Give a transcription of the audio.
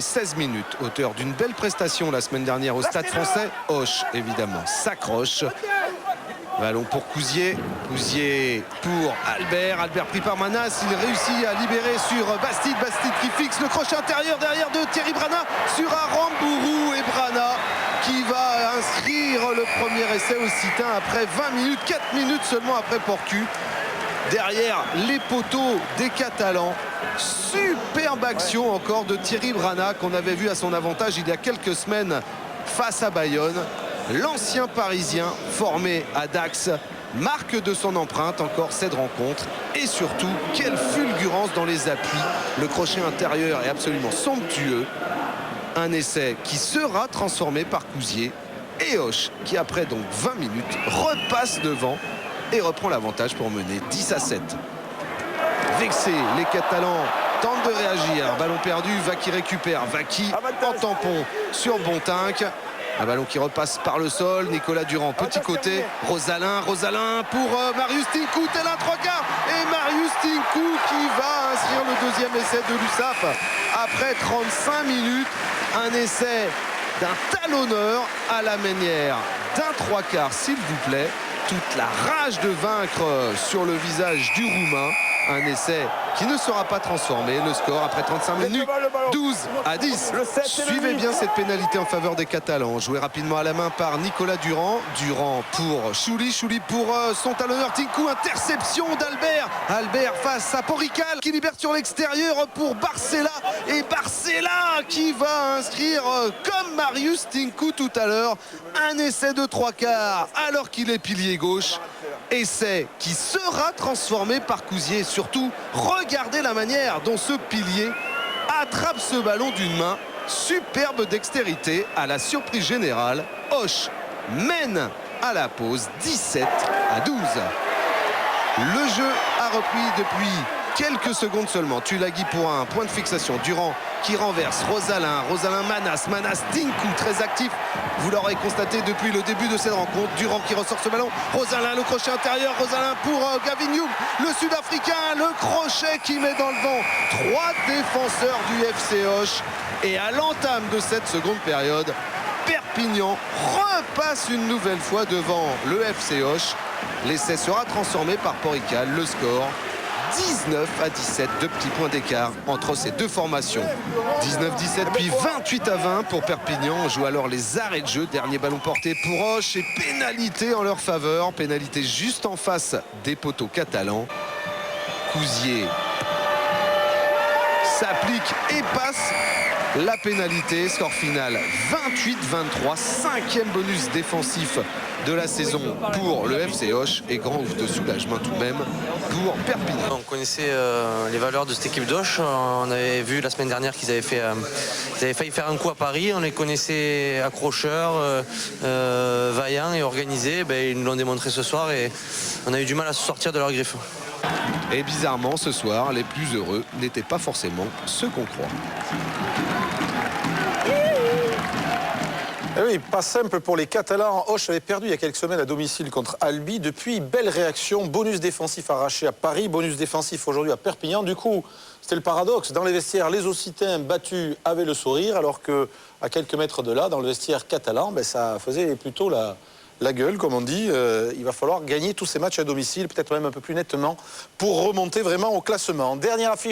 16 minutes, auteur d'une belle prestation la semaine dernière au Stade Français. Auch, évidemment, s'accroche. Ballon pour Cousier. Cousier pour Albert. Albert pris par Manas. Il réussit à libérer sur Bastide. Bastide qui fixe le crochet intérieur derrière de Thierry Brana sur Arambourou. Et Brana qui va inscrire le premier essai au Citin après 20 minutes. 4 minutes seulement après Porcu. Derrière les poteaux des Catalans. Superbe action encore de Thierry Brana qu'on avait vu à son avantage il y a quelques semaines face à Bayonne. L'ancien Parisien formé à Dax marque de son empreinte encore cette rencontre. Et surtout, quelle fulgurance dans les appuis. Le crochet intérieur est absolument somptueux. Un essai qui sera transformé par Cousier. Et Auch qui après donc 20 minutes repasse devant et reprend l'avantage pour mener 10-7. Vexé, les Catalans tentent de réagir. Ballon perdu, Vaki récupère. Vaki en tampon sur Bontinck. Un ballon qui repasse par le sol. Nicolas Durand, petit côté. Rosalin pour Marius Tinkou. Tel un 3/4. Et Marius Tinkou qui va inscrire le deuxième essai de l'USAP. Après 35 minutes, un essai d'un talonneur à la manière d'un 3/4, s'il vous plaît. Toute la rage de vaincre sur le visage du Roumain. Un essai qui ne sera pas transformé. Le score après 35 minutes, 12-10. Suivez bien cette pénalité en faveur des Catalans. Joué rapidement à la main par Nicolas Durand. Durand pour Chouli. Chouli pour son talonneur Tinkou. Interception d'Albert. Albert face à Porrical qui libère sur l'extérieur pour Barcella. Et Barcella qui va inscrire, comme Marius Tinkou tout à l'heure, un essai de 3/4 alors qu'il est pilier gauche. Essai qui sera transformé par Cousier. Surtout, regardez la manière dont ce pilier attrape ce ballon d'une main. Superbe dextérité à la surprise générale. Auch mène à la pause 17-12. Le jeu a repris depuis quelques secondes seulement. Tulagi pour un point de fixation. Durand qui renverse. Rosalin Manas. Manas Tinkou très actif. Vous l'aurez constaté depuis le début de cette rencontre. Durand qui ressort ce ballon. Rosalin, le crochet intérieur. Rosalin pour Gavin Youm, le Sud-Africain. Le crochet qui met dans le vent 3 défenseurs du FC Auch. Et à l'entame de cette seconde période, Perpignan repasse une nouvelle fois devant le FC Auch. L'essai sera transformé par Porrical. Le score 19-17, 2 petits points d'écart entre ces deux formations. 19-17 puis 28-20 pour Perpignan. On joue alors les arrêts de jeu. Dernier ballon porté pour Auch et pénalité en leur faveur. Pénalité juste en face des poteaux catalans. Cousier s'applique et passe la pénalité. Score final 28-23. 5e bonus défensif de la saison pour le FC Auch. Et grand ouf de soulagement tout de même pour Perpignan. On connaissait les valeurs de cette équipe d'Auch. On avait vu la semaine dernière qu'ils avaient failli faire un coup à Paris. On les connaissait accrocheurs, vaillants et organisés. Ils nous l'ont démontré ce soir et on a eu du mal à se sortir de leur griffe. Et bizarrement, ce soir, les plus heureux n'étaient pas forcément ceux qu'on croit. Eh oui, pas simple pour les Catalans. Auch avait perdu il y a quelques semaines à domicile contre Albi. Depuis, belle réaction. Bonus défensif arraché à Paris. Bonus défensif aujourd'hui à Perpignan. Du coup, c'était le paradoxe. Dans les vestiaires, les Occitans battus avaient le sourire. Alors qu'à quelques mètres de là, dans le vestiaire catalan, ça faisait plutôt la gueule, comme on dit. Il va falloir gagner tous ces matchs à domicile, peut-être même un peu plus nettement, pour remonter vraiment au classement. Dernière affiche.